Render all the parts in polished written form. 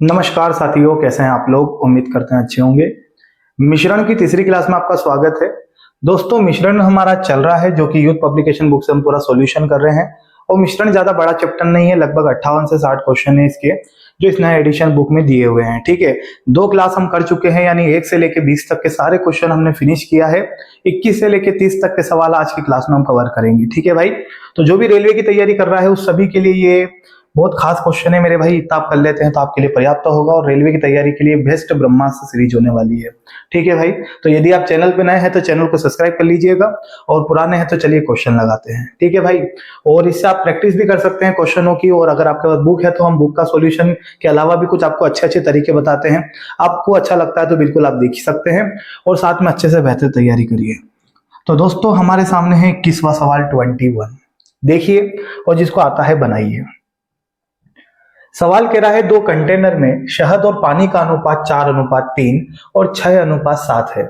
नमस्कार साथियों, कैसे हैं आप लोग। उम्मीद करते हैं अच्छे होंगे। मिश्रण की तीसरी क्लास में आपका स्वागत है। दोस्तों, मिश्रण हमारा चल रहा है जो कि यूथ पब्लिकेशन बुक से हम पूरा सॉल्यूशन कर रहे हैं। और मिश्रण ज्यादा बड़ा चैप्टर नहीं है, लगभग 58 से 60 क्वेश्चन है इसके, जो इस नए एडिशन बुक में दिए हुए हैं। ठीक है, 2 क्लास हम कर चुके हैं, यानी 1 से लेके 20 तक के सारे क्वेश्चन हमने फिनिश किया है। 21 से लेके 30 तक के सवाल आज की क्लास में हम कवर करेंगे। ठीक है भाई, तो जो भी रेलवे की तैयारी कर रहा है उस सभी के लिए ये बहुत खास क्वेश्चन है मेरे भाई। इतना आप कर लेते हैं तो आपके लिए पर्याप्त होगा, और रेलवे की तैयारी के लिए बेस्ट ब्रह्मास्त्र सीरीज होने वाली है। ठीक है भाई, तो यदि आप चैनल पे नए हैं तो चैनल को सब्सक्राइब कर लीजिएगा, और पुराने हैं तो चलिए क्वेश्चन लगाते हैं। ठीक है भाई, और इससे आप प्रैक्टिस भी कर सकते हैं क्वेश्चनों की। और अगर आपके पास बुक है तो हम बुक का सॉल्यूशन के अलावा भी कुछ आपको अच्छे अच्छे तरीके बताते हैं। आपको अच्छा लगता है तो बिल्कुल आप देख ही सकते हैं, और साथ में अच्छे से बेहतर तैयारी करिए। तो दोस्तों, हमारे सामने है 21वां सवाल 21। देखिए, और जिसको आता है बनाइए। सवाल कह रहा है 2 कंटेनर में शहद और पानी का अनुपात 4:3 और 6:7 है।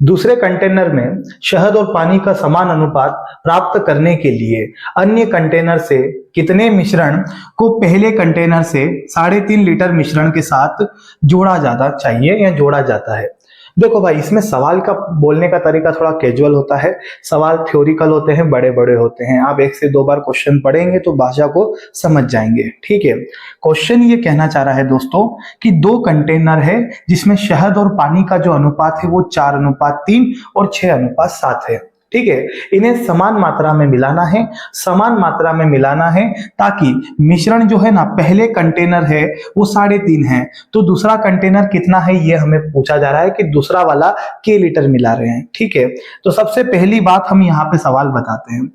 दूसरे कंटेनर में शहद और पानी का समान अनुपात प्राप्त करने के लिए अन्य कंटेनर से कितने मिश्रण को पहले कंटेनर से 3.5 लीटर मिश्रण के साथ जोड़ा जाना चाहिए या जोड़ा जाता है। देखो भाई, इसमें सवाल का बोलने का तरीका थोड़ा कैजुअल होता है। सवाल थ्योरिकल होते हैं, बड़े बड़े होते हैं। आप 1 से 2 बार क्वेश्चन पढ़ेंगे तो भाषा को समझ जाएंगे। ठीक है, क्वेश्चन ये कहना चाह रहा है दोस्तों कि 2 कंटेनर है जिसमें शहद और पानी का जो अनुपात है वो 4:3 और 6:7 है। ठीक है, इन्हें समान मात्रा में मिलाना है, समान मात्रा में मिलाना है, ताकि मिश्रण जो है ना, पहले कंटेनर है वो 3.5 है, तो दूसरा कंटेनर कितना है ये हमें पूछा जा रहा है कि दूसरा वाला के लीटर मिला रहे हैं। ठीक है, तो सबसे पहली बात हम यहाँ पे सवाल बताते हैं।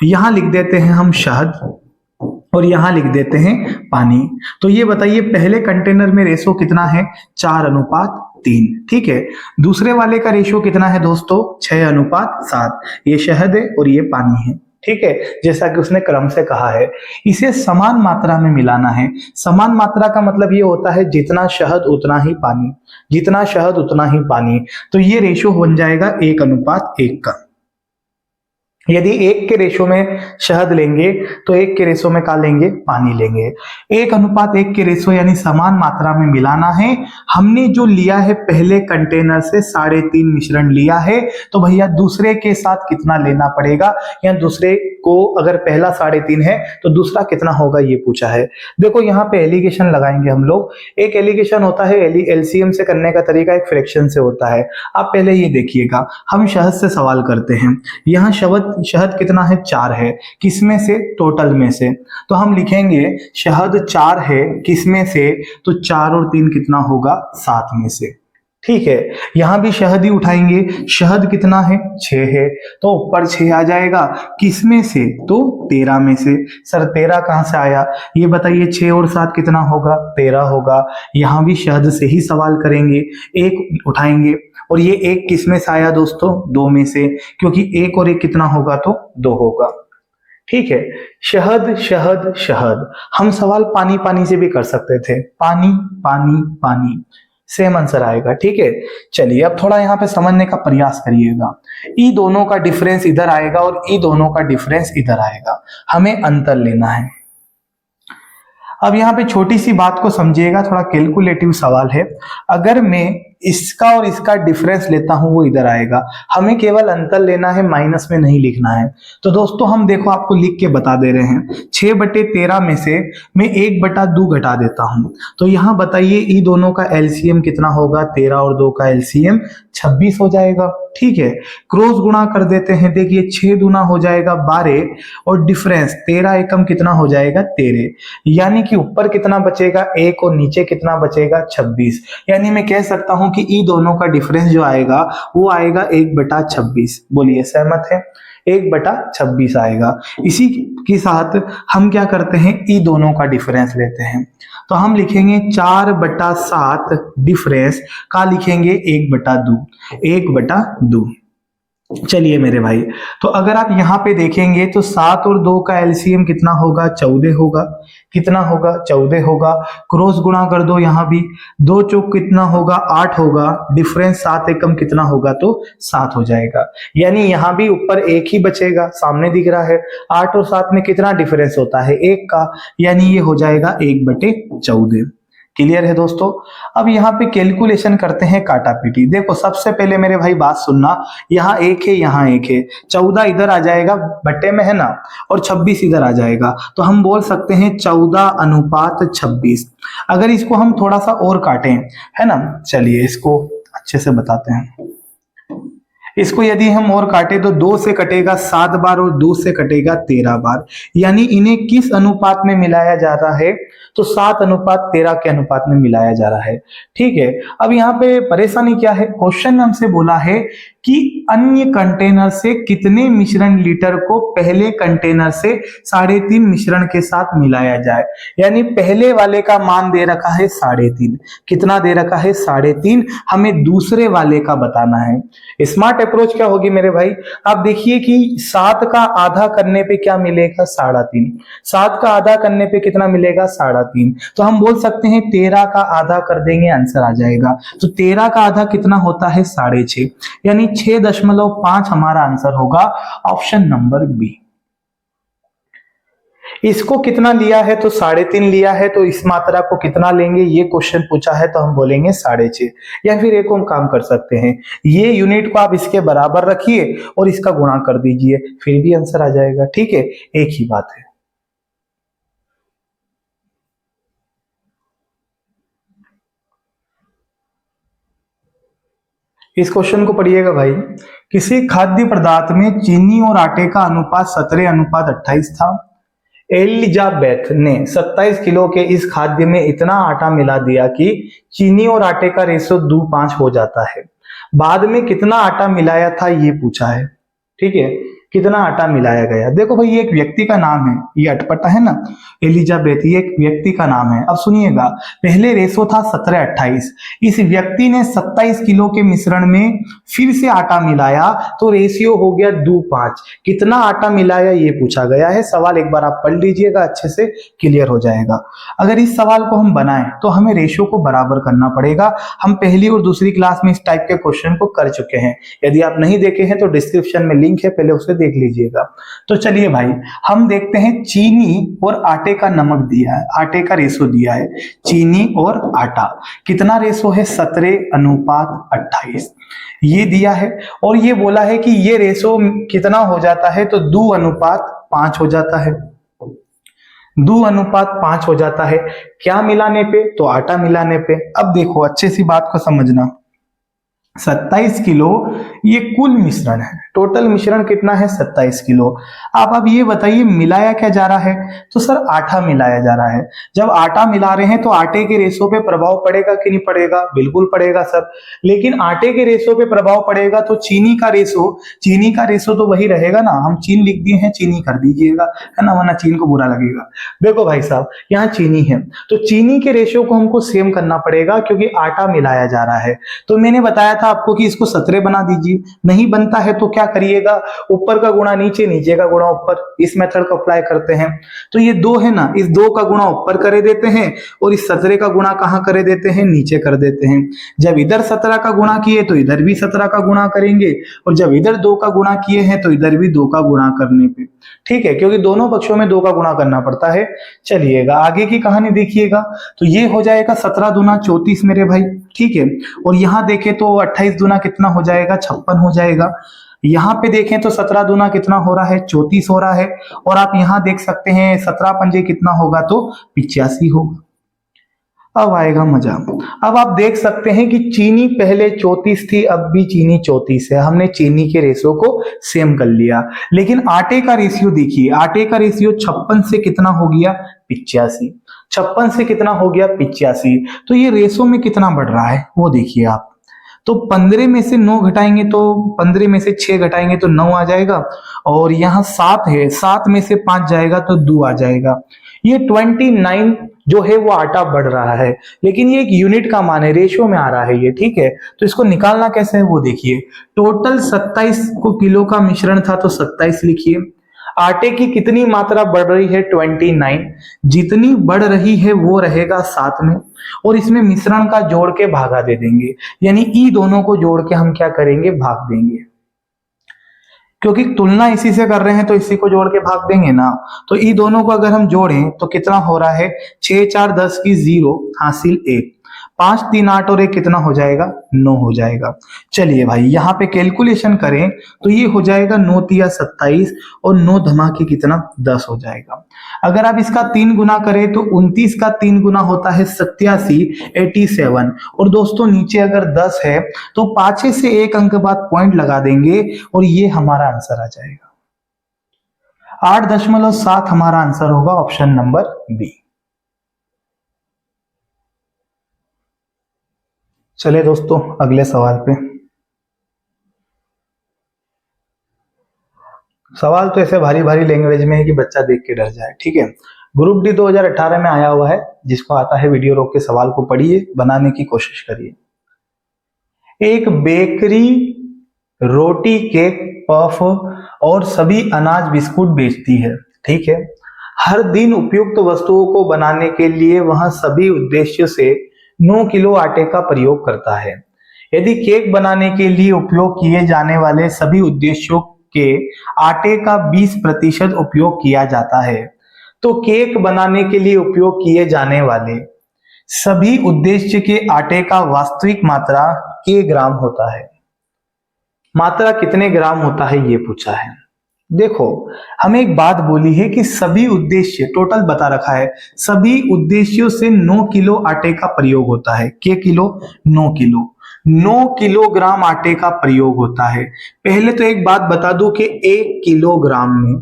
यहां लिख देते हैं हम शहद, और यहां लिख देते हैं पानी। तो ये बताइए, पहले कंटेनर में रेशो कितना है? 4:3। ठीक है, दूसरे वाले का रेशो कितना है दोस्तों? 6:7। ये शहद है और ये पानी है। ठीक है, जैसा कि उसने क्रम से कहा है, इसे समान मात्रा में मिलाना है। समान मात्रा का मतलब ये होता है जितना शहद उतना ही पानी, जितना शहद उतना ही पानी। तो ये रेशो बन जाएगा 1:1 का। यदि 1 के रेशो में शहद लेंगे तो 1 के रेशो में क्या लेंगे? पानी लेंगे। 1:1 के रेशो यानी समान मात्रा में मिलाना है। हमने जो लिया है पहले कंटेनर से 3.5 मिश्रण लिया है, तो भैया दूसरे के साथ कितना लेना पड़ेगा, या दूसरे को अगर पहला 3.5 है तो दूसरा कितना होगा ये पूछा है। देखो, यहाँ पे एलिगेशन लगाएंगे हम लोग। एक एलिगेशन होता है, एलसीएम से करने का तरीका एक फ्रैक्शन से होता है। आप पहले ये देखिएगा, हम शहद से सवाल करते हैं। यहाँ शहद कितना है? 4 है। किसमें से? टोटल में से। तो हम लिखेंगे शहद 4 है, किसमें से? तो 4 और 3 कितना होगा? 7 में से। ठीक है, यहां भी शहद ही उठाएंगे। शहद कितना है? 6 है, तो ऊपर 6 आ जाएगा। किसमें से? तो 13 में से। सर 13 कहां से आया ये बताइए? 6 और 7 कितना होगा? 13 होगा। यहां भी शहद से ही सवाल करेंगे, 1 उठाएंगे। और ये 1 किसमें से आया दोस्तों? 2 में से, क्योंकि 1 और 1 कितना होगा? तो 2 होगा। ठीक है, शहद शहद शहद। हम सवाल पानी पानी से भी कर सकते थे, पानी पानी पानी, सेम आंसर आएगा। ठीक है, चलिए अब थोड़ा यहाँ पे समझने का प्रयास करिएगा। ई दोनों का डिफरेंस इधर आएगा और ई दोनों का डिफरेंस इधर आएगा। हमें अंतर लेना है। अब यहाँ पे छोटी सी बात को समझिएगा, थोड़ा कैलकुलेटिव सवाल है। अगर मैं इसका और इसका डिफरेंस लेता हूं, वो इधर आएगा। हमें केवल अंतर लेना है, माइनस में नहीं लिखना है। तो दोस्तों हम देखो, आपको लिख के बता दे रहे हैं। 6/13 में से मैं 1/2 घटा देता हूं, तो यहाँ बताइए ई दोनों का एलसीएम कितना होगा? 13 और 2 का एलसीएम 26 हो जाएगा। ठीक है, क्रॉस गुणा कर देते हैं। देखिए 6 दूना हो जाएगा 12, और डिफरेंस 13 एकम कितना हो जाएगा? 13। यानी कि ऊपर कितना बचेगा? 1, और नीचे कितना बचेगा? 26। यानी मैं कह सकता हूं कि ई दोनों का डिफरेंस जो आएगा वो आएगा 1/26। बोलिए सहमत है? 1/26 आएगा। इसी के साथ हम क्या करते हैं? ई दोनों का डिफरेंस लेते हैं। तो हम लिखेंगे 4/7 डिफरेंस का लिखेंगे 1/2, 1/2। चलिए मेरे भाई, तो अगर आप यहाँ पे देखेंगे तो 7 और 2 का एलसीएम कितना होगा? 14 होगा। कितना होगा? 14 होगा। क्रॉस गुणा कर दो, यहाँ भी 2 चौक कितना होगा? 8 होगा। डिफरेंस 7 एकम कितना होगा? तो 7 हो जाएगा। यानी यहाँ भी ऊपर 1 ही बचेगा, सामने दिख रहा है। 8 और 7 में कितना डिफरेंस होता है? 1 का, यानी ये हो जाएगा 1/14। क्लियर है दोस्तों। अब यहाँ पे कैलकुलेशन करते हैं काटा पीटी। देखो सबसे पहले मेरे भाई बात सुनना, यहाँ एक है यहाँ एक है, 14 इधर आ जाएगा बट्टे में है ना, और 26 इधर आ जाएगा, तो हम बोल सकते हैं 14:26। अगर इसको हम थोड़ा सा और काटें है ना, चलिए इसको अच्छे से बताते हैं। इसको यदि हम और काटे तो 2 से कटेगा 7 बार और 2 से कटेगा 13 बार, यानी इन्हें किस अनुपात में मिलाया जा रहा है, तो 7:13 के अनुपात में मिलाया जा रहा है। ठीक है, अब यहाँ पे परेशानी क्या है, क्वेश्चन में हमसे बोला है कि अन्य कंटेनर से कितने मिश्रण लीटर को पहले कंटेनर से 3.5 मिश्रण के साथ मिलाया जाए, यानी पहले वाले का मान दे रखा है 3.5, कितना दे रखा है 3.5, हमें दूसरे वाले का बताना है। स्मार्ट अप्रोच क्या होगी मेरे भाई, आप देखिए कि 7 का आधा करने पे क्या मिलेगा 3.5, 7 का आधा करने पे कितना मिलेगा 3.5, तो हम बोल सकते हैं 13 का आधा कर देंगे, आंसर आ जाएगा। तो 13 का आधा कितना होता है 6.5, यानी 6.5 हमारा आंसर होगा, ऑप्शन नंबर बी। इसको कितना लिया है, तो 3.5 लिया है, तो इस मात्रा को कितना लेंगे, ये क्वेश्चन पूछा है तो हम बोलेंगे 6.5। या फिर एक और काम कर सकते हैं, ये यूनिट को आप इसके बराबर रखिए और इसका गुणा कर दीजिए, फिर भी आंसर आ जाएगा। ठीक है, एक ही बात है। इस क्वेश्चन को पढ़िएगा भाई, किसी खाद्य पदार्थ में चीनी और आटे का अनुपात 17:28 था। एलिजाबेथ ने 27 किलो के इस खाद्य में इतना आटा मिला दिया कि चीनी और आटे का रेशो 2:5 हो जाता है। बाद में कितना आटा मिलाया था ये पूछा है। ठीक है, कितना आटा मिलाया गया। देखो भाई ये एक व्यक्ति का नाम है, ये अटपटा है ना, एलिजाबेथ, ये एक व्यक्ति का नाम है। अब सुनिएगा, पहले रेशो था 17:28, इस व्यक्ति ने 27 किलो के मिश्रण में फिर से आटा मिलाया तो रेशियो हो गया 2:5। कितना आटा मिलाया ये पूछा गया है। सवाल एक बार आप पढ़ लीजिएगा, अच्छे से क्लियर हो जाएगा। अगर इस सवाल को हम बनाएं तो हमें रेशियो को बराबर करना पड़ेगा। हम पहली और दूसरी क्लास में इस टाइप के क्वेश्चन को कर चुके हैं, यदि आप नहीं देखे हैं तो डिस्क्रिप्शन में लिंक है, पहले उसे देख लीजिएगा। तो चलिए भाई हम देखते हैं, चीनी और आटे का नमक दिया है, आटे का रेशो दिया है, चीनी और आटा कितना रेशो है 17:28 ये दिया है, और ये बोला है कि ये रेशो कितना हो जाता है, तो 2:5 हो जाता है, 2:5 हो जाता है। क्या मिलाने पे, तो आटा मिलाने पे। अब देखो अच्छे सी बात को समझना, 27 किलो ये कुल मिश्रण है, टोटल मिश्रण कितना है 27 किलो। अब ये बताइए मिलाया क्या जा रहा है, तो सर आटा मिलाया जा रहा है। जब आटा मिला रहे हैं तो आटे के रेशो पे प्रभाव पड़ेगा कि नहीं पड़ेगा, बिल्कुल पड़ेगा सर। लेकिन आटे के रेशो पे प्रभाव पड़ेगा तो चीनी का रेशो तो वही रहेगा ना, हम चीन लिख दिए हैं, चीनी कर दीजिएगा है ना, वरना चीन को बुरा लगेगा। देखो भाई साहब यहाँ चीनी है तो चीनी के रेशो को हमको सेम करना पड़ेगा क्योंकि आटा मिलाया जा रहा है। तो मैंने बताया था आपको कि इसको 17 बना दीजिए, नहीं बनता है तो क्या करिएगा, ऊपर का गुणा नीचे, नीचे का गुणा ऊपर, इस मेथड को अप्लाई करते हैं। तो ये 2 है ना, इस 2 का गुणा ऊपर करे देते हैं और इस 17 का गुणा कहां करे देते हैं, नीचे कर देते हैं। जब इधर 17 का गुणा किए तो इधर भी 17 का गुणा करेंगे, और जब इधर 2 का गुणा किए हैं तो इधर भी 2 का गुणा करने पे। ठीक है, क्योंकि दोनों पक्षों में 2 का गुणा करना पड़ता है। चलिएगा आगे की कहानी देखिएगा, तो ये हो जाएगा 17 दूना 34 मेरे भाई। ठीक है, और यहां देखें तो 28 दूना कितना हो जाएगा, 56 हो जाएगा। यहाँ पे देखें तो 17 दूना कितना हो रहा है, 34 हो रहा है। और आप यहाँ देख सकते हैं 17 पंजे कितना होगा, तो 85 होगा। अब आएगा मजा। अब आप देख सकते हैं कि चीनी पहले 34 थी, अब भी चीनी 34 है, हमने चीनी के रेशियो को सेम कर लिया। लेकिन आटे का रेशियो देखिए, आटे का रेशियो 56 से कितना हो गया, 85। 56 से कितना हो गया, 85। तो ये रेशो में कितना बढ़ रहा है वो देखिए आप। तो 15 में से 9 घटाएंगे तो 15 में से 6 घटाएंगे तो 9 आ जाएगा, और यहाँ 7 है, 7 में से 5 जाएगा तो 2 आ जाएगा। ये 29 जो है वो आटा बढ़ रहा है, लेकिन ये एक यूनिट का मान है, रेशियो में आ रहा है ये। ठीक है, तो इसको निकालना कैसे है वो देखिए। टोटल 27 को किलो का मिश्रण था तो 27 लिखिए। आटे की कितनी मात्रा बढ़ रही है, 29, जितनी बढ़ रही है वो रहेगा 7 में, और इसमें मिश्रण का जोड़ के भागा दे देंगे, यानी ई दोनों को जोड़ के हम क्या करेंगे, भाग देंगे। क्योंकि तुलना इसी से कर रहे हैं तो इसी को जोड़ के भाग देंगे ना। तो ये दोनों को अगर हम जोड़ें तो कितना हो रहा है, 6 4 10 की 0 हासिल 1, 5 3 8 और 1 कितना हो जाएगा, 9 हो जाएगा। चलिए भाई यहाँ पे कैलकुलेशन करें तो ये हो जाएगा 9 तिया 27 और 9 धमाके कितना 10 हो जाएगा। अगर आप इसका 3 गुना करें तो 29 का 3 गुना होता है 87, 87। और दोस्तों नीचे अगर 10 है तो पाछे से एक अंक बाद पॉइंट लगा देंगे और ये हमारा आंसर आ जाएगा। 8.7 हमारा आंसर होगा, ऑप्शन नंबर बी। चले दोस्तों अगले सवाल पे। सवाल तो ऐसे भारी भारी लैंग्वेज में है कि बच्चा देख के डर जाए, ठीक है। ग्रुप डी 2018 में आया हुआ है, जिसको आता है वीडियो रोक के सवाल को पढ़िए, बनाने की कोशिश करिए। एक बेकरी रोटी, केक, पफ और सभी अनाज बिस्कुट बेचती है, ठीक है। हर दिन उपयुक्त वस्तुओं को बनाने के लिए वह सभी उद्देश्यों से 9 किलो आटे का प्रयोग करता है। यदि केक बनाने के लिए उपयोग किए जाने वाले सभी उद्देश्यों के आटे का 20% उपयोग किया जाता है, तो केक बनाने के लिए उपयोग किए जाने वाले सभी उद्देश्य के आटे का वास्तविक मात्रा के ग्राम होता है। मात्रा कितने ग्राम होता है ये पूछा है। देखो हमें एक बात बोली है कि सभी उद्देश्य, टोटल बता रखा है, सभी उद्देश्यों से 9 किलो आटे का प्रयोग होता है। के किलो, 9 किलो, 9 किलोग्राम आटे का प्रयोग होता है। पहले तो एक बात बता दूं कि 1 किलोग्राम में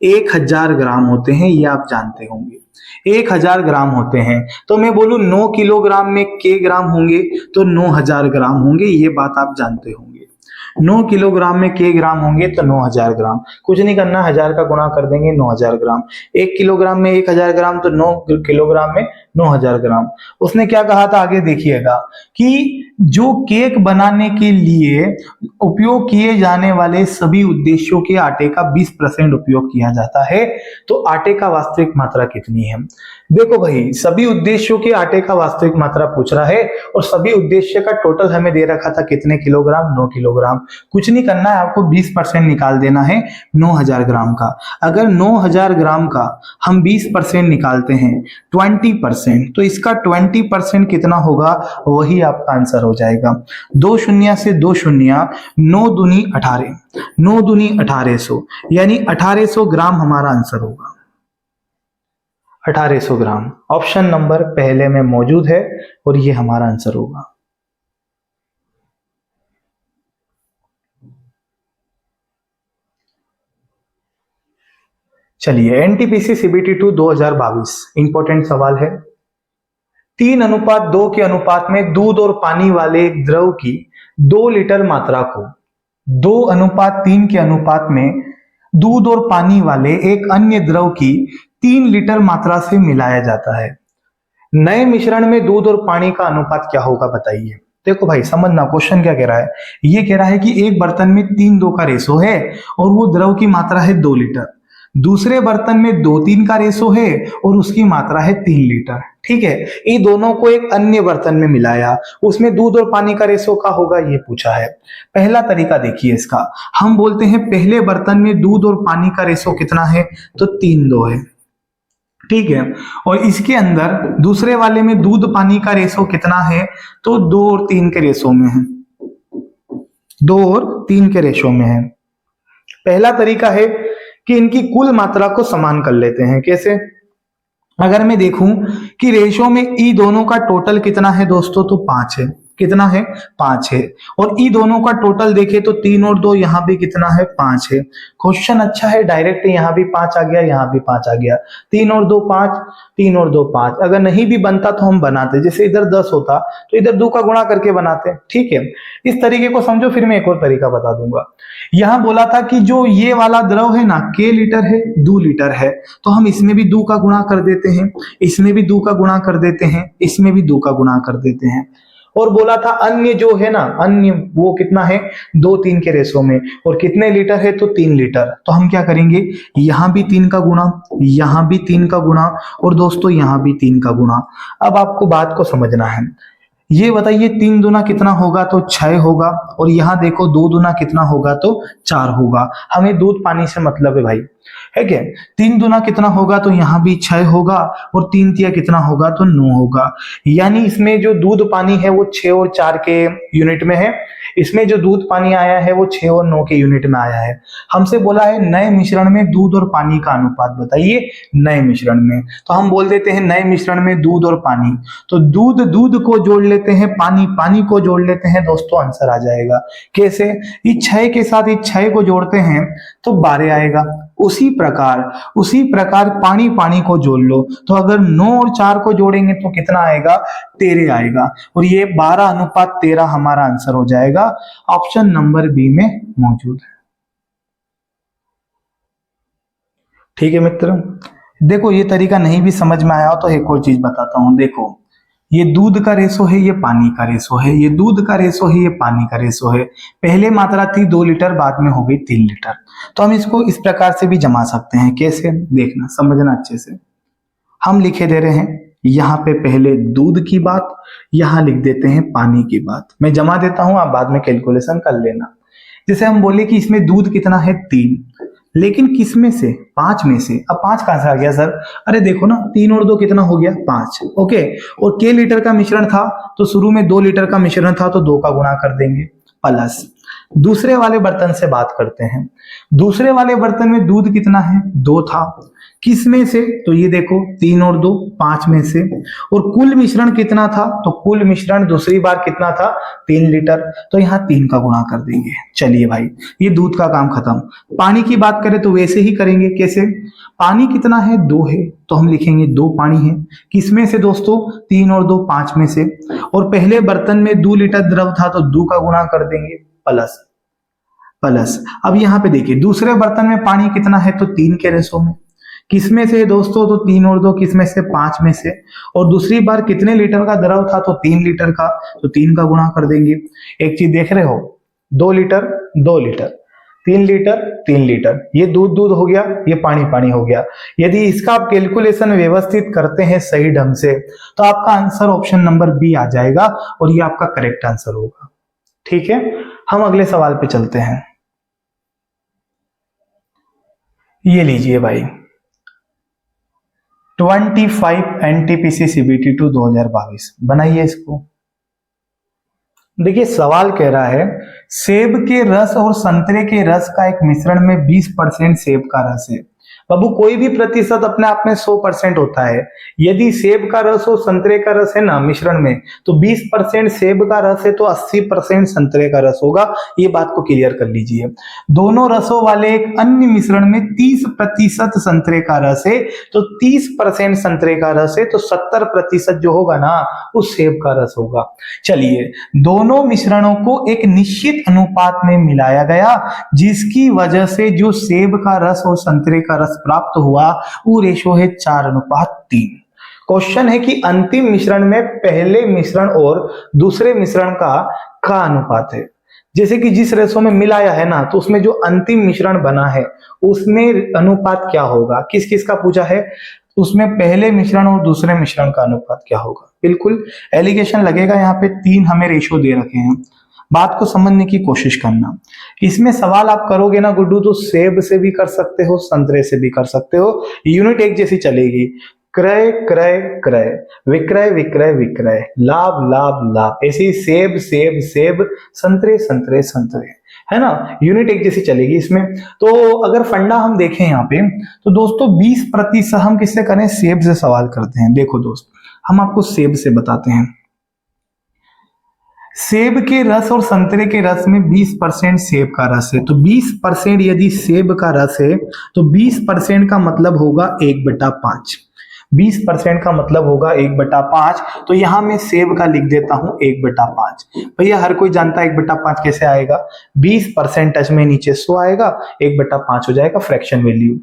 1000 ग्राम होते हैं, ये आप जानते होंगे। 1000 ग्राम होते हैं, तो मैं बोलूं 9 किलोग्राम में के ग्राम होंगे तो 9000 ग्राम होंगे, ये बात आप जानते होंगे। 9 किलोग्राम में के ग्राम होंगे तो 9000 ग्राम। कुछ नहीं करना, 1000 का गुणा कर देंगे 9000 ग्राम। 1 किलोग्राम में 1000 ग्राम तो 9 किलोग्राम में 9000 ग्राम। उसने क्या कहा था आगे देखिएगा कि जो केक बनाने के लिए उपयोग किए जाने वाले सभी उद्देश्यों के आटे का 20% उपयोग किया जाता है, तो आटे का वास्तविक मात्रा कितनी है। देखो भाई सभी उद्देश्यों के आटे का वास्तविक मात्रा पूछ रहा है और सभी उद्देश्य का टोटल हमें दे रखा था कितने किलोग्राम, 9 किलोग्राम। कुछ नहीं करना है, आपको 20% निकाल देना है 9000 ग्राम का। अगर 9000 ग्राम का हम 20% निकालते हैं 20%, तो इसका 20% कितना होगा, वही आपका आंसर हो जाएगा। 2 शून्य से 2 शून्य, 9 दूनी 18, 9 दूनी 1800, यानी 1800 ग्राम हमारा आंसर होगा। 1800 ग्राम ऑप्शन नंबर पहले में मौजूद है और ये हमारा आंसर होगा। चलिए एनटीपीसी सीबीटी 2 2022 इंपॉर्टेंट सवाल है। 3:2 के अनुपात में दूध और पानी वाले एक द्रव की 2 लीटर मात्रा को 2:3 के अनुपात में दूध और पानी वाले एक अन्य द्रव की 3 लीटर मात्रा से मिलाया जाता है। नए मिश्रण में दूध और पानी का अनुपात क्या होगा बताइए। देखो भाई समझना क्वेश्चन क्या कह रहा है। ये कह रहा है कि एक बर्तन में 3:2 का रेशो है और वो द्रव की मात्रा है 2 लीटर। दूसरे बर्तन में 2:3 का रेशो है और उसकी मात्रा है 3 लीटर, ठीक है। ये दोनों को एक अन्य बर्तन में मिलाया, उसमें दूध और पानी का रेशो क्या होगा ये पूछा है। पहला तरीका देखिए इसका, हम बोलते हैं पहले बर्तन में दूध और पानी का रेशो कितना है, तो 3:2 है, ठीक है। और इसके अंदर दूसरे वाले में दूध पानी का रेशो कितना है, तो 2 और 3 के रेशो में है, 2 और 3 के रेशो में है। पहला तरीका है कि इनकी कुल मात्रा को समान कर लेते हैं। कैसे, अगर मैं देखूं कि रेशो में ई दोनों का टोटल कितना है दोस्तों, तो 5 है। कितना है, 5 है। और ई दोनों का टोटल देखे तो 3 और 2, यहां भी कितना है, 5 है। क्वेश्चन अच्छा है, डायरेक्ट यहां भी 5 आ गया, यहां भी 5 आ गया। 3 और 2 5, 3 और 2 5। अगर नहीं भी बनता तो हम बनाते, जैसे इधर 10 होता तो इधर 2 का गुणा करके बनाते, ठीक है। इस तरीके को समझो। फिर मैं एक और तरीका बता दूंगा। यहां बोला था कि जो ये वाला द्रव है ना, के लीटर है, 2 लीटर है, तो हम इसमें भी 2 का गुणा कर देते हैं, इसमें भी 2 का गुणा कर देते हैं, इसमें भी 2 का गुणा कर देते हैं। और बोला था अन्य जो है ना, अन्य वो कितना है, 2-3 के रेशो में, और कितने लीटर है, तो 3 लीटर। तो हम क्या करेंगे, यहां भी 3 का गुणा, यहां भी 3 का गुणा, और दोस्तों यहां भी 3 का गुणा। अब आपको बात को समझना है। ये बताइए 3 दूना कितना होगा, तो 6 होगा। और यहाँ देखो 2 दूना कितना होगा, तो 4 होगा। हमें दूध पानी से मतलब है भाई, है क्या। 3 दूना कितना होगा, तो यहाँ भी 6 होगा। और 3 तिया कितना होगा, तो 9 होगा। यानी इसमें जो दूध पानी है वो 6 और 4 के यूनिट में है। इसमें जो दूध पानी आया है वो 6 और 9 के यूनिट में आया है। हमसे बोला है नए मिश्रण में दूध और पानी का अनुपात बताइए। नए मिश्रण में तो हम बोल देते हैं नए मिश्रण में दूध और पानी। तो दूध दूध को जोड़ लेते हैं, पानी पानी को जोड़ लेते हैं, दोस्तों आंसर आ जाएगा। कैसे, इस 6 के साथ इस 6 को जोड़ते हैं तो 12 आएगा। उसी प्रकार पानी पानी को जोड़ लो, तो अगर 9 और 4 को जोड़ेंगे तो कितना आएगा, 13 आएगा। और ये 12:13 हमारा आंसर हो जाएगा, ऑप्शन नंबर बी में मौजूद है। ठीक है मित्र, देखो ये तरीका नहीं भी समझ में आया तो एक और चीज बताता हूं। देखो ये दूध का रेशो है, ये पानी का रेशो है, ये दूध का रेशो है, ये पानी का रेशो है। पहले मात्रा थी 2 लीटर, बाद में हो गई 3 लीटर। तो हम इसको इस प्रकार से भी जमा सकते हैं। कैसे, देखना समझना अच्छे से। हम लिखे दे रहे हैं यहाँ पे पहले दूध की बात, यहाँ लिख देते हैं पानी की बात। मैं जमा देता हूं, आप बाद में कैलकुलेशन कर लेना। जैसे हम बोले कि इसमें दूध कितना है, 3, लेकिन किस में से, 5 में से। अब 5 कहां से आ गया सर, अरे देखो ना 3 और 2 कितना हो गया, 5। ओके, और के लीटर का मिश्रण था तो शुरू में 2 लीटर का मिश्रण था तो 2 का गुणा कर देंगे, प्लस दूसरे वाले बर्तन से बात करते हैं। दूसरे वाले बर्तन में दूध कितना है, 2 था। किस में से, तो ये देखो 3 और 2 5 में से। और कुल मिश्रण कितना था, तो कुल मिश्रण दूसरी बार कितना था, 3 लीटर। तो यहाँ 3 का गुणा कर देंगे। चलिए भाई, ये दूध का काम खत्म। पानी की बात करें तो वैसे ही करेंगे। कैसे, पानी कितना है, 2 है, तो हम लिखेंगे 2 पानी है। किसमें से दोस्तों, 3 और 2 5 में से। और पहले बर्तन में 2 लीटर द्रव था तो 2 का गुणा कर देंगे, प्लस प्लस। अब यहाँ पे देखिए दूसरे बर्तन में पानी कितना है, तो 3 के रेशो में। किसमें से दोस्तों, तो 3 और 2 किसमें से, 5 में से। और दूसरी बार कितने लीटर का द्रव था, तो 3 लीटर का, तो 3 का गुणा कर देंगे। एक चीज देख रहे हो, 2 लीटर 2 लीटर, 3 लीटर 3 लीटर, ये दूध दूध हो गया, ये पानी पानी हो गया। यदि इसका आप कैलकुलेशन व्यवस्थित करते हैं सही ढंग से तो आपका आंसर ऑप्शन नंबर बी आ जाएगा और ये आपका करेक्ट आंसर होगा। ठीक है, हम अगले सवाल पे चलते हैं। ये लीजिए भाई, 25 NTPC CBT 2 2022, बनाइए इसको। देखिए सवाल कह रहा है सेब के रस और संतरे के रस का एक मिश्रण में 20% सेब का रस है। बाबू कोई भी प्रतिशत अपने आप में 100% होता है। यदि सेब का रस और संतरे का रस है ना मिश्रण में, तो 20% सेब का रस है तो 80% संतरे का रस होगा। ये बात को क्लियर कर लीजिए। दोनों रसों वाले एक अन्य मिश्रण में 30% संतरे का रस है, तो 30% संतरे का रस है, तो 70% जो होगा ना वो सेब का रस होगा। चलिए, दोनों मिश्रणों को एक निश्चित अनुपात में मिलाया गया, जिसकी वजह से जो सेब का रस और संतरे का रस प्राप्त हुआ वो रेशो है 4:3। क्वेश्चन है कि अंतिम मिश्रण में पहले मिश्रण और दूसरे मिश्रण का अनुपात है। जैसे कि जिस रेशो में मिलाया है ना, तो उसमें जो अंतिम मिश्रण बना है उसमें अनुपात क्या होगा, किस किस का पूछा है, उसमें पहले मिश्रण और दूसरे मिश्रण का अनुपात क्या होगा। बिल्कुल एलिगेशन लगेगा, यहाँ पे 3 हमें रेशो दे रखे हैं। बात को समझने की कोशिश करना। इसमें सवाल आप करोगे ना गुड्डू, तो सेब से भी कर सकते हो, संतरे से भी कर सकते हो, यूनिट एक जैसी चलेगी। क्रय क्रय क्रय, विक्रय विक्रय विक्रय, लाभ लाभ लाभ, ऐसी सेब सेब सेब, संतरे संतरे संतरे, है ना, यूनिट एक जैसी चलेगी इसमें। तो अगर फंडा हम देखें यहाँ पे, तो दोस्तों 20% हम किससे करें, सेब से सवाल करते हैं। देखो दोस्त, हम आपको सेब से बताते हैं। सेब के रस और संतरे के रस में 20% सेब का रस है, तो 20% यदि सेब का रस है तो 20% का मतलब होगा 1/5। 20% का मतलब होगा 1/5। तो यहां मैं सेब का लिख देता हूं 1/5। भैया हर कोई जानता है 1/5 कैसे आएगा, 20% में नीचे 100 आएगा, 1/5 हो जाएगा फ्रैक्शन वैल्यू।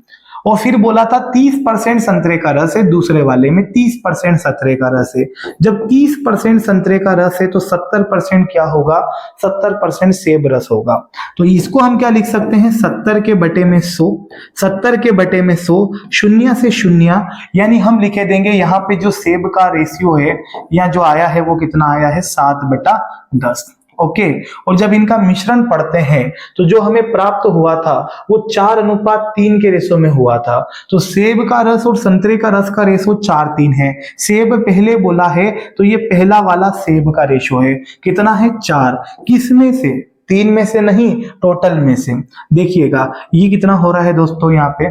और फिर बोला था 30% संतरे का रस है, दूसरे वाले में 30% संतरे का रस है। जब 30% संतरे का रस है तो 70% क्या होगा, 70% सेब रस होगा। तो इसको हम क्या लिख सकते हैं, 70 के बटे में 100, 70 के बटे में 100, शून्य से शून्य, यानी हम लिखे देंगे यहाँ पे जो सेब का रेशियो है या जो आया है वो कितना आया है, 7/10। ओके, और जब इनका मिश्रण पढ़ते हैं तो जो हमें प्राप्त हुआ था वो 4:3 के रेशो में हुआ था। तो सेब का रस और संतरे का रस का रेशो 4:3 है। सेब पहले बोला है तो ये पहला वाला सेब का रेशो है, कितना है, 4। किस में से, 3 में से नहीं, टोटल में से। देखिएगा ये कितना हो रहा है दोस्तों, यहाँ पे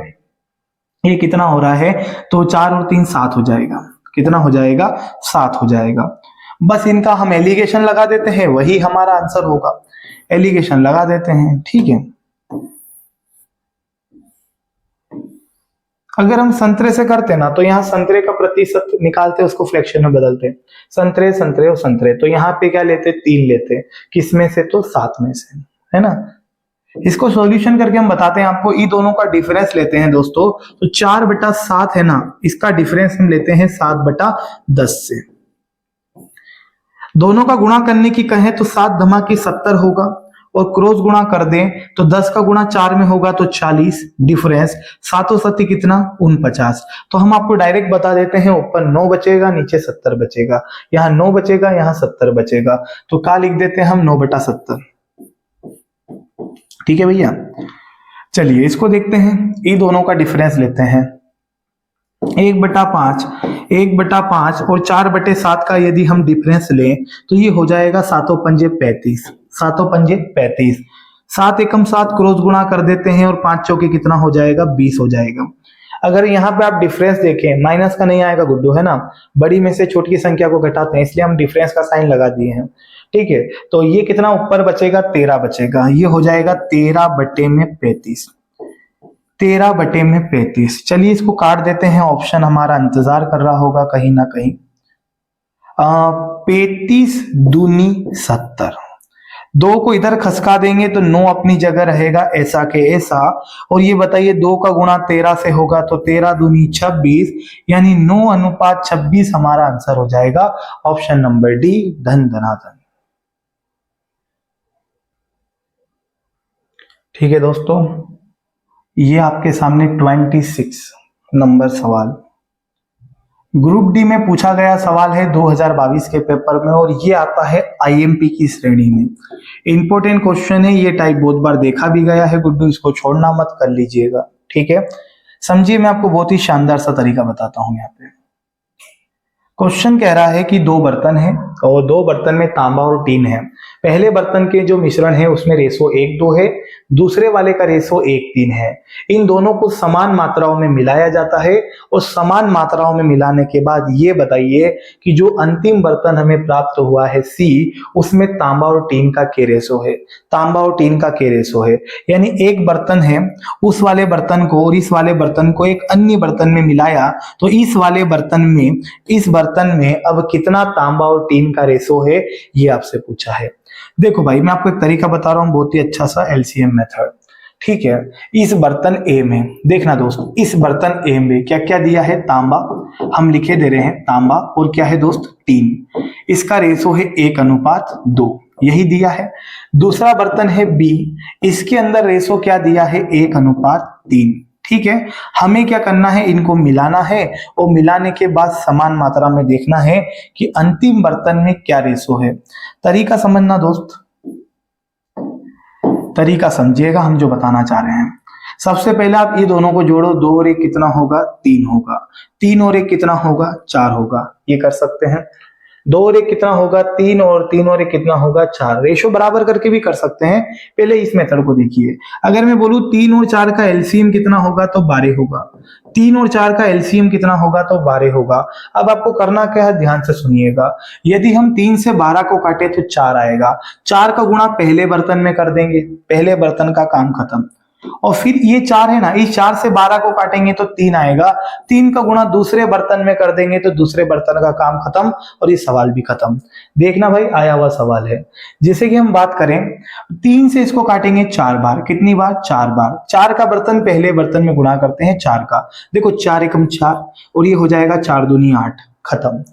ये कितना हो रहा है, तो 4 और 3 7 हो जाएगा। कितना हो जाएगा, 7 हो जाएगा। बस इनका हम एलिगेशन लगा देते हैं, वही हमारा आंसर होगा। एलिगेशन लगा देते हैं, ठीक है। अगर हम संतरे से करते ना तो यहाँ संतरे का प्रतिशत निकालते, उसको फ्रैक्शन में बदलते, संतरे संतरे और संतरे, तो यहाँ पे क्या लेते, 3 लेते, किसमें से, तो 7 में से, है ना। इसको सॉल्यूशन करके हम बताते हैं आपको। ई दोनों का डिफरेंस लेते हैं दोस्तों, तो 4/7 है ना, इसका डिफरेंस हम लेते हैं 7/10 से। दोनों का गुणा करने की कहें तो 7 धमाके 70 होगा, और क्रॉस गुणा कर दें तो 10 का गुणा 4 में होगा तो 40, डिफरेंस 7 और 7 कितना, 49। तो हम आपको डायरेक्ट बता देते हैं, ऊपर 9 बचेगा, नीचे 70 बचेगा, यहाँ 9 बचेगा, यहाँ 70 बचेगा, तो क्या लिख देते हैं हम, 9/70। ठीक है भैया, चलिए इसको देखते हैं। ये दोनों का डिफरेंस लेते हैं, 1/5, 1/5 और 4/7 का यदि हम डिफरेंस लें तो ये हो जाएगा 7 पंजे 35, 7 पंजे 35, 7 एकम 7, क्रॉस गुणा कर देते हैं और 5 चौके कितना हो जाएगा, 20 हो जाएगा। अगर यहाँ पे आप डिफरेंस देखें, माइनस का नहीं आएगा गुड्डू, है ना, बड़ी में से छोटी संख्या को घटाते हैं, इसलिए हम डिफरेंस का साइन लगा दिए हैं। ठीक है, तो ये कितना ऊपर बचेगा, 13 बचेगा, ये हो जाएगा 13/35, 13/35। चलिए इसको काट देते हैं, ऑप्शन हमारा इंतजार कर रहा होगा कहीं ना कहीं। 35 दूनी 70, 2 को इधर खसका देंगे तो 9 अपनी जगह रहेगा ऐसा के ऐसा, और ये बताइए 2 का गुणा 13 से होगा तो 13 दूनी 26, यानी 9:26 हमारा आंसर हो जाएगा, ऑप्शन नंबर डी, धन धनाधन। ठीक है दोस्तों, ये आपके सामने 26 नंबर सवाल ग्रुप डी में पूछा गया सवाल है 2022 के पेपर में, और ये आता है आईएमपी की श्रेणी में। इंपॉर्टेंट क्वेश्चन है, ये टाइप बहुत बार देखा भी गया है गुड्डू, इसको छोड़ना मत, कर लीजिएगा। ठीक है, समझिए, मैं आपको बहुत ही शानदार सा तरीका बताता हूं। यहाँ पे क्वेश्चन कह रहा है कि 2 बर्तन है और 2 बर्तन में तांबा और टीन है। पहले बर्तन के जो मिश्रण है उसमें रेशो 1:2 है, दूसरे वाले का रेशो 1:3 है। इन दोनों को समान मात्राओं में मिलाया जाता है, और समान मात्राओं में मिलाने के बाद ये बताइए कि जो अंतिम बर्तन हमें प्राप्त हुआ है सी, उसमें तांबा और टीन का क्या रेशो है, तांबा और टीन का क्या रेशो है। यानी एक बर्तन है, उस वाले बर्तन को और इस वाले बर्तन को एक अन्य बर्तन में मिलाया, तो इस वाले बर्तन में, इस बर्तन में अब कितना तांबा और टीन का रेशो है, ये आपसे पूछा है। देखो भाई, मैं आपको एक तरीका बता रहा हूं, बहुत ही अच्छा सा एलसीएम मेथड। ठीक है, इस बर्तन ए में देखना दोस्त, इस बर्तन ए में क्या क्या दिया है, तांबा, हम लिखे दे रहे हैं तांबा, और क्या है दोस्त, टीन। इसका रेशो है 1:2, यही दिया है। दूसरा बर्तन है बी, इसके अंदर रेशो क्या दिया है, 1:3। ठीक है, हमें क्या करना है, इनको मिलाना है, और मिलाने के बाद समान मात्रा में देखना है कि अंतिम बर्तन में क्या रेशो है। तरीका समझना दोस्त, तरीका समझिएगा हम जो बताना चाह रहे हैं। सबसे पहले आप ये दोनों को जोड़ो, 2 और 1 कितना होगा, 3 होगा, 3 और 1 कितना होगा, 4 होगा, ये कर सकते हैं। 2 और 1 कितना होगा, 3, और 3 और 1 कितना होगा, 4। रेशो बराबर करके भी कर सकते हैं, पहले इस मेथड को देखिए। अगर मैं बोलूं 3 और 4 का एलसीएम कितना होगा, तो 12 होगा। 3 और 4 का एलसीएम कितना होगा, तो 12 होगा। अब आपको करना क्या है, ध्यान से सुनिएगा। यदि हम 3 से 12 को काटे तो 4 आएगा, 4 का गुणा पहले बर्तन में कर देंगे, पहले बर्तन का काम खत्म। और फिर ये 4 है ना, इस 4 से 12 को काटेंगे तो 3 आएगा, 3 का गुणा दूसरे बर्तन में कर देंगे तो दूसरे बर्तन का काम खत्म और ये सवाल भी खत्म। देखना भाई आया हुआ सवाल है। जैसे कि हम बात करें 3 से इसको काटेंगे 4 बार, कितनी बार? 4 बार। 4 का बर्तन पहले बर्तन में गुणा करते हैं 4 का, देखो 4 एकम 4 और ये हो जाएगा 4 दूनी 8, खत्म।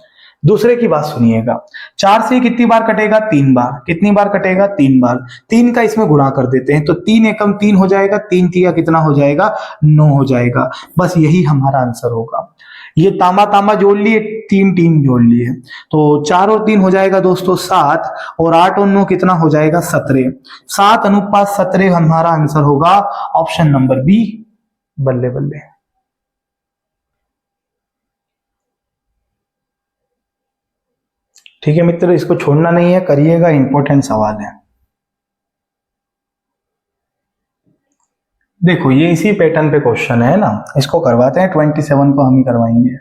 दूसरे की बात सुनिएगा, 4 से कितनी बार कटेगा? 3 बार। कितनी बार कटेगा? 3 बार। 3 का इसमें गुणा कर देते हैं तो 3 एकम 3 हो जाएगा, 3 तिया कितना हो जाएगा? 9 हो जाएगा। बस यही हमारा आंसर होगा। ये तामा तामा जोड़ लिए, 3 3 जोड़ लिए, तो 4 और 3 हो जाएगा दोस्तों 7 और 8 और 9 कितना हो जाएगा? 17। 7:17 हमारा आंसर होगा, ऑप्शन नंबर बी। बल्ले बल्ले। ठीक है मित्र, इसको छोड़ना नहीं है, करिएगा, इंपॉर्टेंट सवाल है। देखो ये इसी पैटर्न पे क्वेश्चन है ना, इसको करवाते हैं। 27 को हम ही करवाएंगे।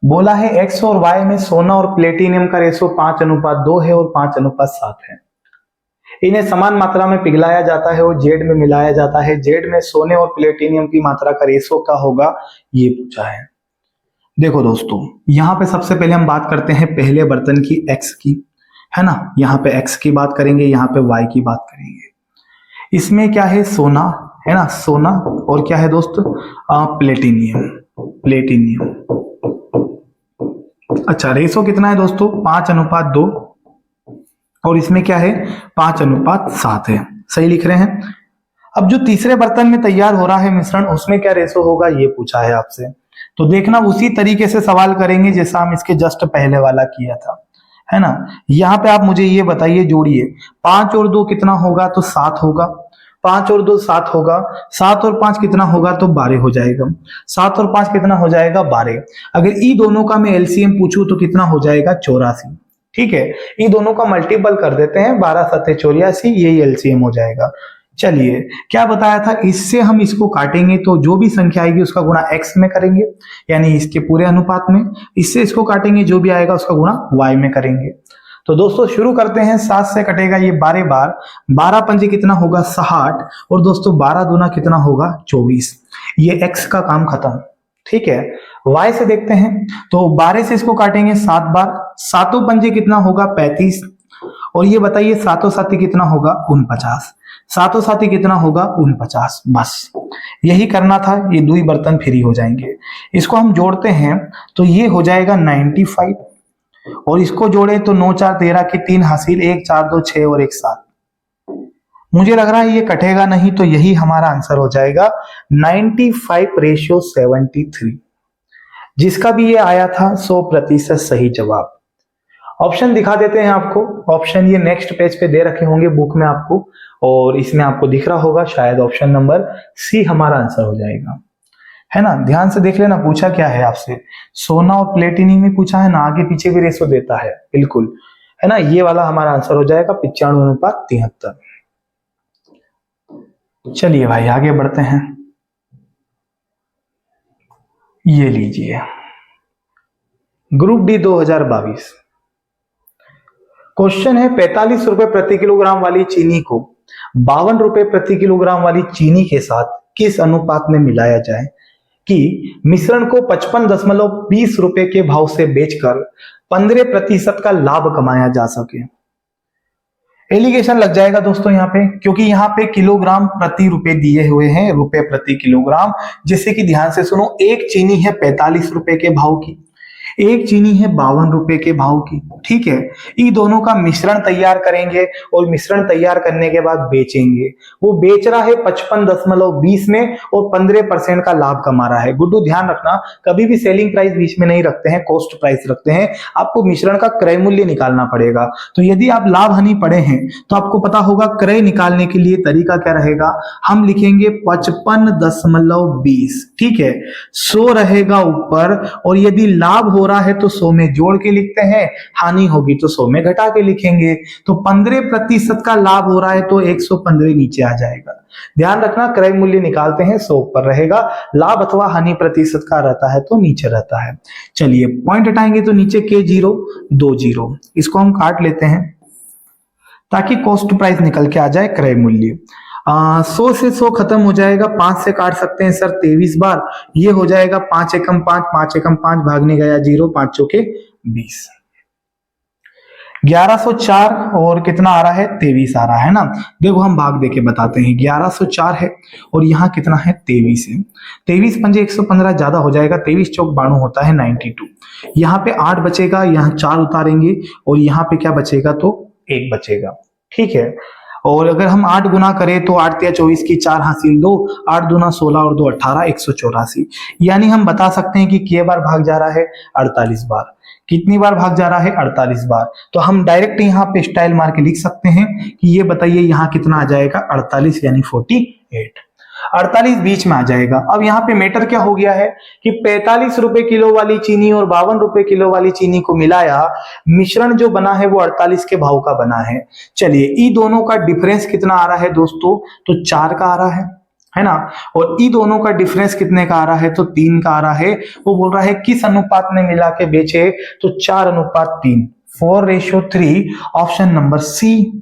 बोला है एक्स और वाई में सोना और प्लेटिनियम का रेशो 5:2 है और 5:7 है। इन्हें समान मात्रा में पिघलाया जाता है और जेड में मिलाया जाता है। जेड में सोने और प्लेटिनियम की मात्रा का रेशो क्या होगा, ये पूछा है। देखो दोस्तों, यहां पे सबसे पहले हम बात करते हैं पहले बर्तन की, एक्स की, है ना। यहाँ पे एक्स की बात करेंगे, यहाँ पे वाई की बात करेंगे। इसमें क्या है? सोना है ना, सोना, और क्या है दोस्त? प्लेटिनियम। प्लेटिनियम। अच्छा, रेशो कितना है दोस्तों? 5:2 और इसमें क्या है? 5:7 है। सही लिख रहे हैं। अब जो तीसरे बर्तन में तैयार हो रहा है मिश्रण, उसमें क्या रेशो होगा, ये पूछा है आपसे। तो देखना उसी तरीके से सवाल करेंगे जैसा हम इसके जस्ट पहले वाला किया था, है ना। यहाँ पे आप मुझे ये बताइए, जोड़िए 5 और 2 कितना होगा? तो 7 होगा। 5 और 2 7 होगा। 7 और 5 कितना होगा? तो 12 हो जाएगा। 7 और 5 कितना हो जाएगा? 12। अगर ई दोनों का मैं एलसीएम पूछूं तो कितना हो जाएगा? 84। ठीक है, ई दोनों का मल्टीपल कर देते हैं, 12 7 84, यही एलसीएम हो जाएगा। चलिए, क्या बताया था, इससे हम इसको काटेंगे तो जो भी संख्या आएगी उसका गुणा x में करेंगे, यानी इसके पूरे अनुपात में। इससे इसको काटेंगे, जो भी आएगा उसका गुणा y में करेंगे। तो दोस्तों शुरू करते हैं। 7 से कटेगा ये 12 बार, 12 पंजे कितना होगा? 60, और दोस्तों 12 दूना कितना होगा? 24। ये x का काम खत्म। ठीक है, y से देखते हैं तो 12 से इसको काटेंगे 7 बार, 7 पंजे कितना होगा? 35, और ये बताइए 7 7 कितना होगा? 49। 7 7 कितना होगा? 49। बस यही करना था, ये 2 बर्तन फ्री हो जाएंगे। इसको हम जोड़ते हैं तो ये हो जाएगा 95, और इसको जोड़े तो 9 4 13 की 3 हासिल, 1 4 2 6 और 1 7। मुझे लग रहा है ये कटेगा नहीं, तो यही हमारा आंसर हो जाएगा 95:73, जिसका भी ये आया था 100% सही जवाब। ऑप्शन दिखा देते हैं आपको। ऑप्शन ये नेक्स्ट पेज पे दे रखे होंगे बुक में आपको, और इसमें आपको दिख रहा होगा, शायद ऑप्शन नंबर सी हमारा आंसर हो जाएगा, है ना। ध्यान से देख लेना, पूछा क्या है आपसे, सोना और प्लेटिनियम में पूछा है ना, आगे पीछे भी रेशो देता है, बिल्कुल, है ना। ये वाला हमारा आंसर हो जाएगा 95:73। चलिए भाई आगे बढ़ते हैं। ये लीजिए, ग्रुप डी 2022 क्वेश्चन है, 45 रुपए प्रति किलोग्राम वाली चीनी को 52 रुपए प्रति किलोग्राम वाली चीनी के साथ किस अनुपात में मिलाया जाए कि मिश्रण को 55.20 रुपए के भाव से बेचकर 15% का लाभ कमाया जा सके। एलिगेशन लग जाएगा दोस्तों यहाँ पे, क्योंकि यहाँ पे किलोग्राम प्रति रुपए दिए हुए हैं, रुपए प्रति किलोग्राम। जैसे कि ध्यान से सुनो, एक चीनी है 45 रुपए के भाव की, एक चीनी है 52 रुपए के भाव की। ठीक है, इन दोनों का मिश्रण तैयार करेंगे और मिश्रण तैयार करने के बाद बेचेंगे। वो बेच रहा है 55.20 में और 15% का लाभ कमा रहा है। गुड्डू ध्यान रखना, कभी भी सेलिंग प्राइस बीच में नहीं रखते हैं, कॉस्ट प्राइस रखते हैं। आपको मिश्रण का क्रय मूल्य निकालना पड़ेगा। तो यदि आप लाभ हानि पढ़े हैं तो आपको पता होगा क्रय निकालने के लिए तरीका क्या रहेगा। हम लिखेंगे 55.20, ठीक है, 100 रहेगा ऊपर, और यदि लाभ हो रहा है तो 100 में जोड़ के लिखते हैं, हानि होगी तो 100 में घटा के लिखेंगे। तो 15% का लाभ हो रहा है तो 115 नीचे आ जाएगा। ध्यान रखना, क्रय मूल्य निकालते हैं 100 ऊपर रहेगा, लाभ अथवा हानि प्रतिशत का रहता है तो नीचे रहता है। चलिए पॉइंट हटाएंगे तो नीचे के 0 2 0, इसको हम काट लेते हैं ताकि कॉस्ट प्राइस निकल के आ जाए क्रय मूल्य। 100 से 100 खत्म हो जाएगा, 5 से काट सकते हैं सर 23 बार, ये हो जाएगा 5 एकम 5, 5 एकम 5, भागने गया 0, 5 चौके 20। 1104 और कितना आ रहा है 23 आ रहा है ना। देखो हम भाग देके बताते हैं, 1104 है और यहाँ कितना है 23 है, 23 पंजे 115 ज्यादा हो जाएगा, 23 चौक 92 होता है 92। यहाँ पे 8 बचेगा, यहाँ 4 उतारेंगे और यहाँ पे क्या बचेगा तो 1 बचेगा, ठीक है। और अगर हम 8 गुना करें तो 8 या 24 की 4 हासिल 2, 8 दूना 16 और 2 18, 184। यानी हम बता सकते हैं कि कितने बार भाग जा रहा है 48 बार। कितनी बार भाग जा रहा है 48 बार। तो हम डायरेक्ट यहाँ पे स्टाइल मार के लिख सकते हैं कि ये बताइए यहाँ कितना आ जाएगा 48 यानी 48। 48 बीच में आ जाएगा। अब यहाँ पे मैटर क्या हो गया है कि 45 रुपए किलो वाली चीनी और 52 रुपए किलो वाली चीनी को मिलाया, मिश्रण जो बना है वो 48 के भाव का बना है। चलिए ई दोनों का डिफरेंस कितना आ रहा है दोस्तों, तो 4 का आ रहा है ना। और ई दोनों का डिफरेंस कितने का आ रहा है, तो 3 का आ रहा है। वो बोल रहा है किस अनुपात में मिला के बेचे, तो 4:3, 4:3, ऑप्शन नंबर सी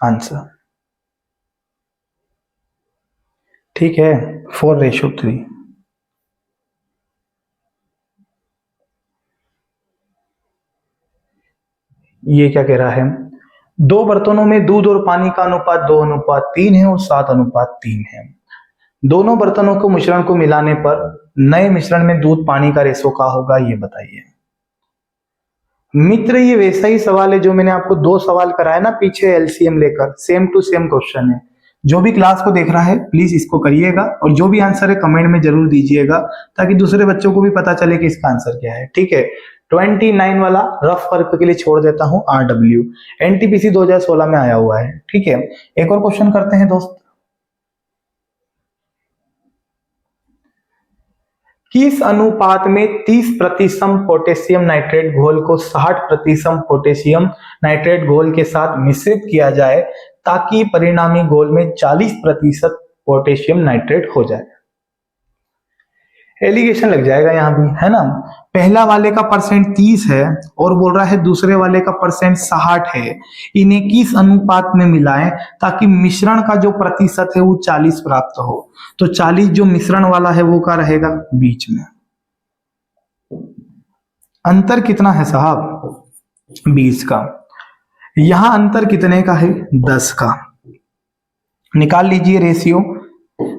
आंसर, ठीक है 4:3। ये क्या कह रहा है, 2 बर्तनों में दूध और पानी का अनुपात 2:3 है और 7:3 है। दोनों बर्तनों को मिश्रण को मिलाने पर नए मिश्रण में दूध पानी का रेशो क्या होगा, ये बताइए। मित्र ये वैसा ही सवाल है जो मैंने आपको 2 सवाल कराया ना पीछे एलसीएम लेकर, सेम टू सेम क्वेश्चन है। जो भी क्लास को देख रहा है प्लीज इसको करिएगा और जो भी आंसर है कमेंट में जरूर दीजिएगा ताकि दूसरे बच्चों को भी पता चले कि इसका आंसर क्या है, ठीक है। 29 वाला रफ वर्क के लिए छोड़ देता हूं, RW NTPC 2016 में आया हुआ है, ठीक है। एक और क्वेश्चन करते हैं दोस्त। किस अनुपात में 30% पोटेशियम नाइट्रेट घोल को 60% पोटेशियम नाइट्रेट घोल के साथ मिश्रित किया जाए ताकि परिणामी घोल में 40% पोटेशियम नाइट्रेट हो जाए। एलिगेशन लग जाएगा यहां भी, है ना। पहला वाले का परसेंट 30 है और बोल रहा है दूसरे वाले का परसेंट 60 है, इन्हें किस अनुपात में मिलाएं ताकि मिश्रण का जो प्रतिशत है वो 40 प्राप्त हो। तो 40 जो मिश्रण वाला है वो क्या रहेगा बीच में। अंतर कितना है साहब 20 का, यहां अंतर कितने का है 10 का। निकाल लीजिए रेशियो,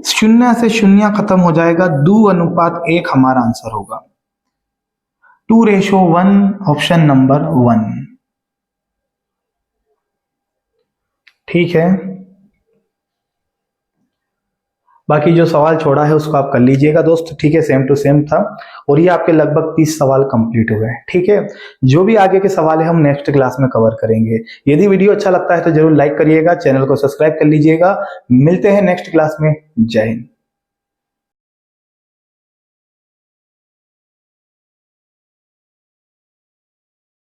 0 से 0 खत्म हो जाएगा, 2:1 हमारा आंसर होगा, 2:1, ऑप्शन नंबर 1, ठीक है। बाकी जो सवाल छोड़ा है उसको आप कर लीजिएगा दोस्त, ठीक है, सेम टू सेम था और ये आपके लगभग 30 सवाल कंप्लीट हुए हैं, ठीक है। जो भी आगे के सवाल है हम नेक्स्ट क्लास में कवर करेंगे। यदि वीडियो अच्छा लगता है तो जरूर लाइक करिएगा, चैनल को सब्सक्राइब कर लीजिएगा। मिलते हैं नेक्स्ट क्लास में, जय हिंद।